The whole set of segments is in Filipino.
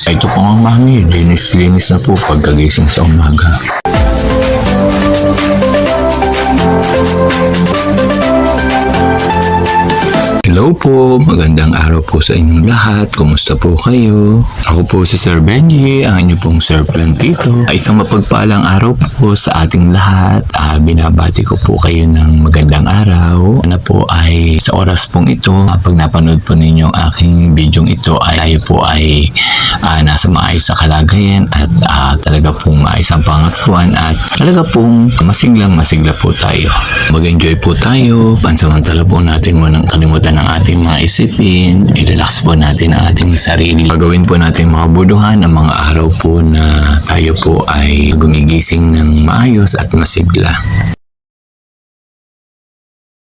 Ito po ang mami, linis-linis na po pagkagising sa umaga. Hello po, magandang araw po sa inyong lahat. Kumusta po kayo? Ako po si Sir Benji, ang inyo pong Sir Plantito. Isang mapagpalang araw po sa ating lahat. Binabati ko po kayo ng magandang araw. Ano po ay sa oras pong ito, pag napanood po ninyo ang aking video ito ay tayo po ay nasa maayos sa kalagayan at talaga pong maayos ang pangatuan at talaga pong masigla po tayo. Mag-enjoy po tayo. Pansamantala po natin munang kalimutan ng ating mga isipin, i-relax po natin ang ating sarili. Pagawin po natin mga buduhan ang mga araw po na tayo po ay gumigising ng maayos at masigla.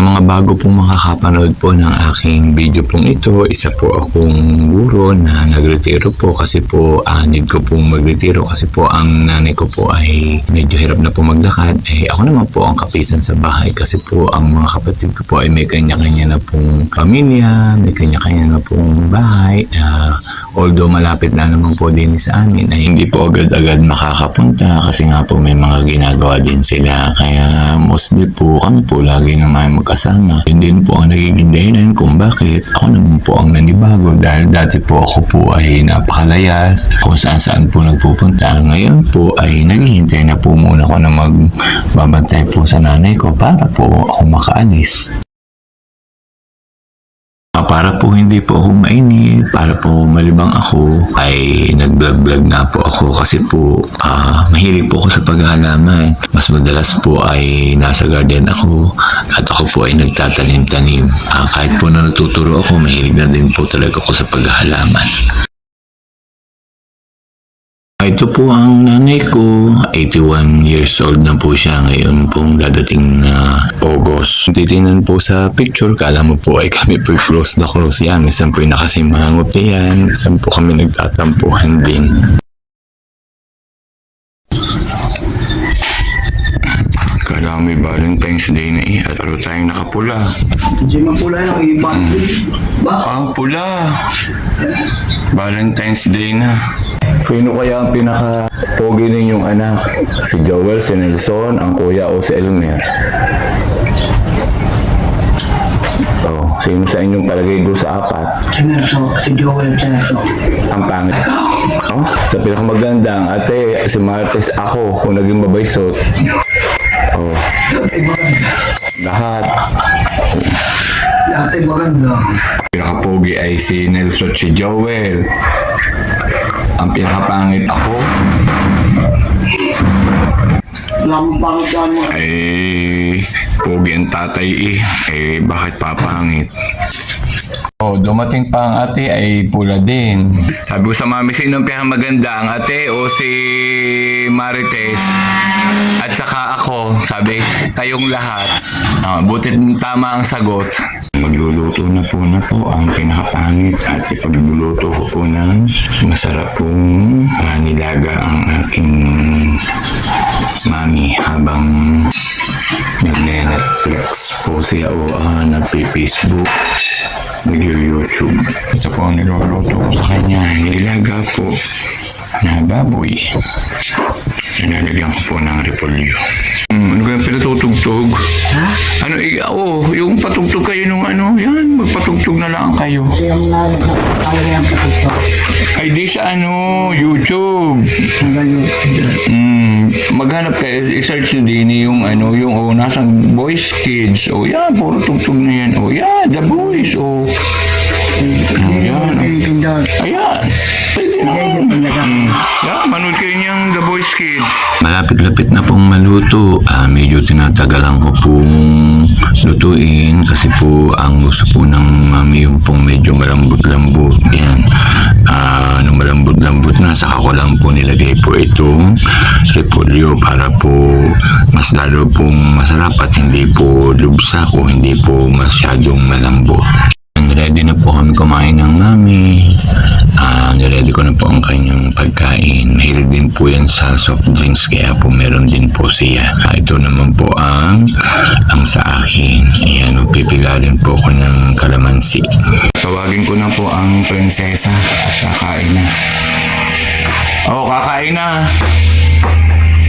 Mga bago pong makakapanood po ng aking video pong ito, isa po akong guro na nagretiro po kasi po need ko pong magretiro kasi po ang nanay ko po ay medyo hirap na po maglakad. Ako naman po ang kapisan sa bahay kasi po ang mga kapatid ko po ay may kanya-kanya na pong pamilya, may kanya-kanya na pong bahay. Although malapit na naman po din sa amin ay hindi po agad-agad makakapunta kasi nga po may mga ginagawa din sila, kaya mostly po kami po lagi naman magkasama. Yun din po ang nagiging dahilan kung bakit ako naman po ang nanibago dahil dati po ako po ay napakalayas kung saan-saan po nagpupunta. Ngayon po ay naghihintay na po muna ako na magbabantay po sa nanay ko para po ako makaalis. Para po hindi po ako mainit, para po malibang ako, ay nag-vlog na po ako kasi po mahilig po ako sa paghahalaman. Mas madalas po ay nasa garden ako at ako po ay nagtatanim-tanim. Kahit po na natuturo ako, mahilig na din po talaga ako sa paghahalaman. Ito po ang nanay ko, 81 years old na po siya ngayon pong dadating na August. Titingnan po sa picture, kala mo po ay kami po close na close yan. Minsan po ay nakasimangot yan, minsan po kami nagtatampuhan din. Kala may Valentine's Day na at araw tayong nakapula. Hindi mapula yung iba. Ang pula. Valentine's Day na. Sino kaya ang pinaka-pogi ninyong anak? Si Joel, si Nelson, ang kuya o si Elmer? Sino sa inyong palagay doon sa apat? Si Joel, Ang pangit. Sa pinakamaganda ang ate, si Martes, ako, kung naging mabaysot. Lahat. Dati maganda. Pinaka-pogi ay si Nelson, si Joel. Ang pinakapangit ako ay pogi ang tatay bakit papangit? Dumating pa ang ate ay pula din. Sabi ko sa mami, sino ang pinakamaganda, ang ate o si Marites? At saka ako, sabi, kayong lahat. Butit tama ang sagot. Magluluto na po ang pinakapangit at ipagluluto ko po ng masarap pong nilaga ang aking mami habang nagne-Netflix po siya o nagpi-Facebook, nag-YouTube. Ito po ang niluluto ko sa kanya. Nilaga po na baboy. Nilalagyan ko po ng repolyo. Ano kayang pinatutugtog? Ha? Ano, yung patugtog kayo nung yan, magpatugtog na lang kayo. Yung nalagyan ko dito. Ay di sa YouTube. Maghanap kayo, i-search nyo din yung nasang Boys Kids. Yan, puro tugtog na yan. Yan, The Boys. Yan. Ayan. Pwede na. Yan, manood kayo niyang The Boys Kids. Malapit-lapit na pong maluto. Medyo tinatagalan ko pong lutuin kasi po ang gusto po ng mami yung pong medyo malambot-lambot. Yan. Nung malambot-lambot na, saka ko lang po nilagay po itong repolyo para po mas lalo pong masarap at hindi po lubsak o hindi po masyadong malambot. Ready na po kami kumain ng mami. Niready ko na po ang kanyang pagkain. Mahilig din po yan sa soft drinks kaya po meron din po siya. Ito naman po ang sa akin. Ayan, magpipigarin po ako ng kalamansi. Tawagin ko na po ang prinsesa at kakain na. na.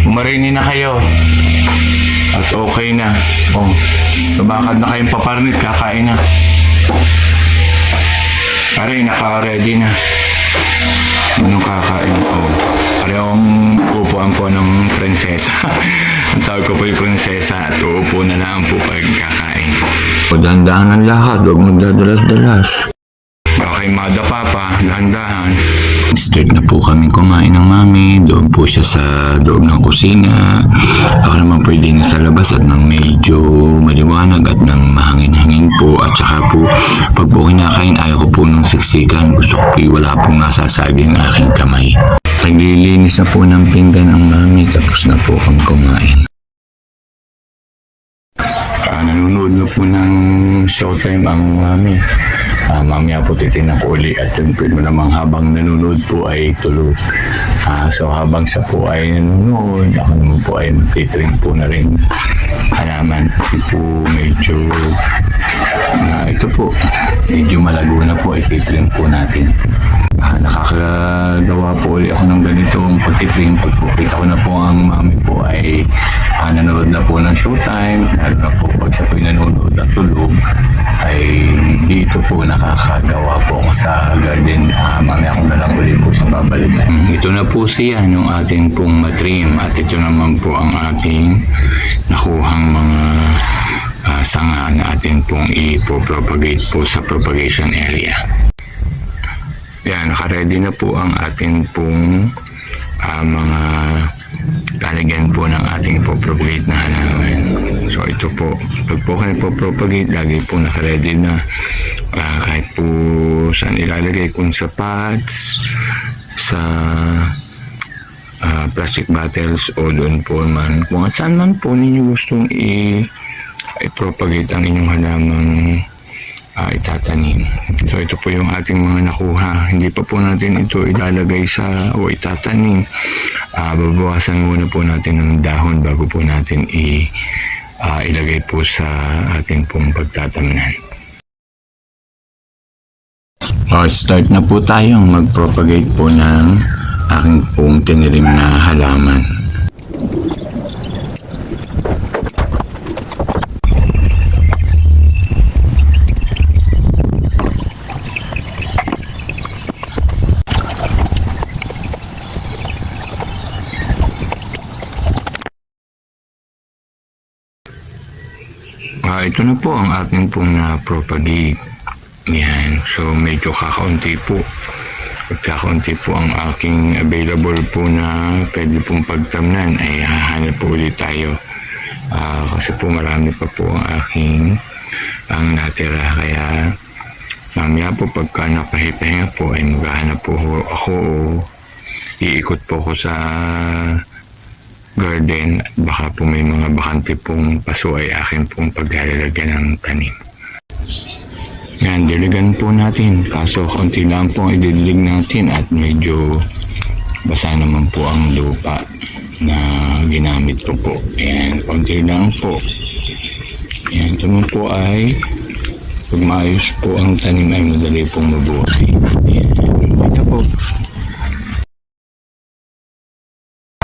Umarini na kayo. At okay na. Oh, sabakad na kayong paparnit, kakain na. Aray, naka-ready na. Anong kakain? Oh, parehong upuan po ng prinsesa. Ang tawag ko po yung prinsesa at uupo na lang po pag kakain. O, dahan-dahan ang lakad, huwag magdadalas-dalas. Okay, Mada Papa, dahan-dahan. Start na po kami kumain ng mami. Doon po siya sa loob ng kusina. Ako naman pwede na sa labas at nang medyo maliwanag at nang mahangin-hangin po. At saka po, pag po kinakain, ayaw ko po ng siksikan. Gusto ko po wala pong nasasaging aking kamay. Naglilinis na po ng pinggan ang mami. Tapos na po kami kumain. Nanonood na po ng Showtime ang mami. Mamaya po titignan ko uli at yun po namang habang nanonood po ay tulog. So habang siya po ay nanonood, ako naman po ay magtitring po na rin halaman kasi po medyo ito po, medyo malago na po, ititrim po natin. Nakakagawa po ulit ako ng ganitong pagtitrim. Pag kita ko na po ang mami po ay nanonood na po ng Showtime, lalo na po pag siya po nanonood at tulog, ay dito po nakakagawa po ako sa garden. Mamaya ako na lang ulit po siya babalikan. Ito na po siya yung ating pong matrim at ito naman po ang ating nakuhang mga sanga na atin pong ipopropagate po sa propagation area. Yan, nakaready na po ang ating pong mga lalagyan po ng ating ipopropagate na halaman. So ito po, pag po kayo ipopropagate, lagi po nakaready na kahit po saan ilalagay, kung sa pots, sa plastic bottles o doon po man, kung saan man po ninyo gustong i-propagate ang inyong halamang itatanim. So ito po yung ating mga nakuha. Hindi pa po natin ito ilalagay o itatanim. Babawasan muna po natin ng dahon bago po natin ilagay po sa ating pong pagtatamnan. Start na po tayong mag-propagate po ng aking pong tinirim na halaman. Ito na po ang ating pong na-propagate. Yan. So, medyo kakaunti po. Pagkakaunti po ang aking available po na pwede pong pagtamnan, ay hahanap po ulit tayo. Kasi po marami pa po ang natira. Kaya, mamaya po pagka napahipahinga po, ay maghahanap po ako o iikot po ko sa garden at baka po may mga bakante pong paso ay akin pong paglalagyan ng tanim. Yan, diligan po natin. Kaso konti lang po ang ididilig natin at medyo basa naman po ang lupa na ginamit ko po. Yan, konti lang po. Yan, ito naman po ay pag maayos po ang tanim ay madali pong mabuhay. Yan, ito po.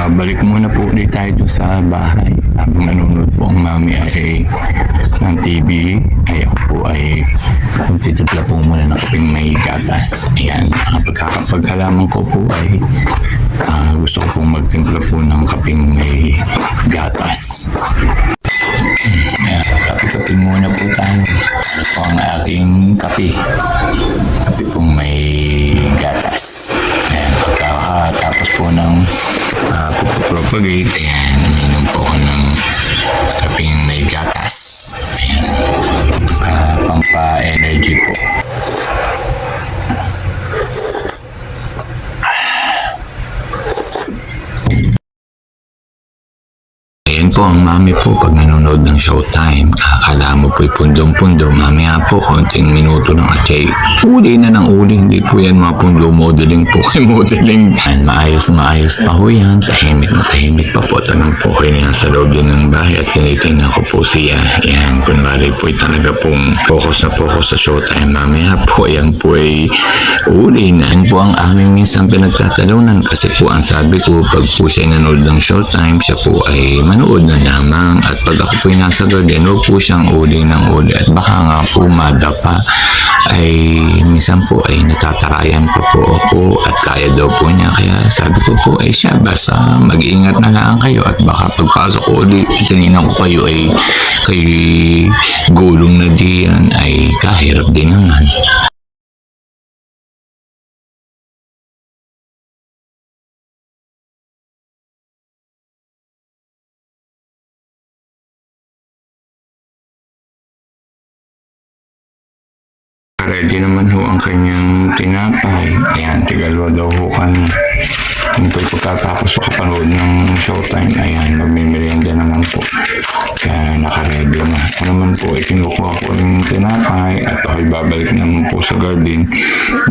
Balik muna po ulit tayo doon sa bahay. Habang nanonood po ang mami ay ng TV, ay ako po ay magtitipla po muna ng kaping may gatas. Ayan, pagkakapagkalaman ko po ay gusto ko pong magtimpla po ng kaping may gatas. Ayan, kape-kape muna po tayo. Ito po ang aking kape. Kape pong may gatas. Ayan, pagkatapos po ng propagate, ayan, minom po ako ng kaping may gatas. Ayan, pampa-energy po. po ang mami po pag nanonood ng Showtime. Akala mo po'y pundong-pundo. Mamaya po, konting minuto lang at ay uli na ng uli. Hindi po yan mga pundo modeling po kay modeling. And maayos pa ho yan. Tahimik na tahimik pa po. Tanong po kayo na sa loob din ng bahay at tinitingnan ko po siya. Yan, kunwari po talaga pong focus na focus sa Showtime. Mamaya po, yan po ay uli na. Yan po ang aming minsan pinagtatalunan kasi po ang sabi ko, pag po siya nanood ng Showtime, siya po ay manood na lamang. At pag ako po ay nasa garden, huwag po siyang uli ng uli. At baka nga po madapa ay minsan po ay natatarayan pa po ako at kaya daw po niya. Kaya sabi ko po ay siya, basta mag-ingat na lang kayo at baka pagpasok ko ulit, tinignan ko kayo ay kay gulong na diyan ay kahirap din naman. Ready naman ho ang kanyang tinapay. Ayan, tigalawa daw ho kami. Yung po'y pagkatapos ko kapanood ng Showtime, ayan, magmimerienda naman po. Kaya nakaready na. Ako naman po, kinukuha ko yung tinapay at ako'y babalik naman po sa garden.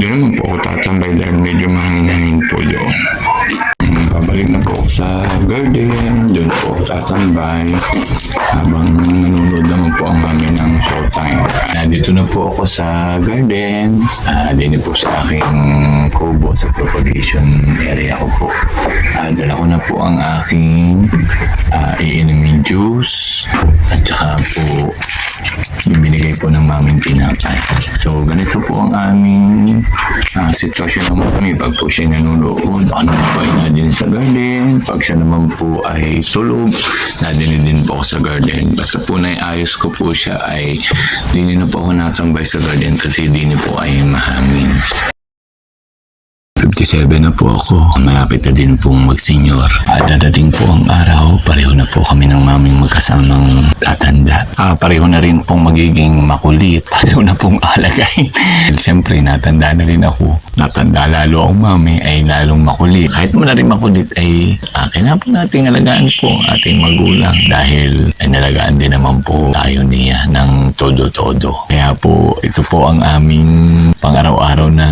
Doon naman po ako tatambay dahil medyo mahangin-hangin po doon. Babalik na po ako sa garden. Doon po ako tatambay habang nanonood naman po ang mami ng Showtime. Dito na po ako sa garden. Dito po sa aking kubo sa propagation area ko po. Dala ko na po ang aking iinumin juice at saka po yung binigay po ng maming tinapay. So, ganito po ang aming sitwasyon ng mami. Pag po siya nanonood, ako naman po ay nadin sa garden. Pag siya naman po ay tulog, nadin din po ako sa garden. Basta po naiayos ko po siya ay di na po ako natambay sa garden kasi di po ay mahangin. 57 na po ako. Malapit na din pong mag-senior. At dadating po ang araw, pareho na po kami ng maming magkasamang tatanda. Pareho na rin pong magiging makulit. Pareho na pong alagay. Siyempre, natanda na rin ako. Natanda lalo ang mami ay lalong makulit. Kahit mo na rin makulit ay kailangan po nating alagaan po ating magulang dahil ay nalagaan din naman po tayo niya ng todo-todo. Kaya po, ito po ang aming pang-araw-araw na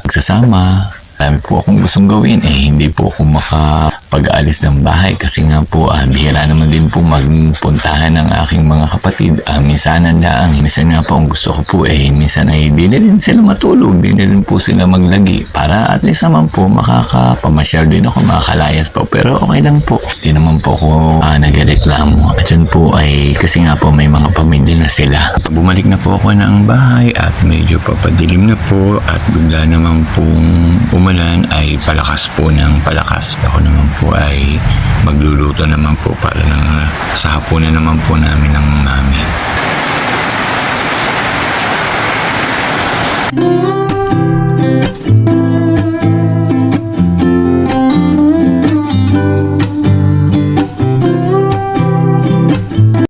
magsasama. Dami po akong gustong gawin hindi po ako makapag-aalis ng bahay kasi nga po bihira naman din po magpuntahan ng aking mga kapatid. Minsan nga po ang gusto ko po minsan ay di na rin sila matulog, di na rin po sila maglagi para at least naman po makakapamasyal din ako, makakalayas po, pero okay lang po, di naman po ako nagreklamo. At yun po ay kasi nga po may mga pamilya na sila. Bumalik na po ako ng bahay at medyo papadilim na po at bigla naman pong umulan ay palakas po ng palakas. Ako naman po ay magluluto naman po para lang sa hapunan naman po namin ng mami.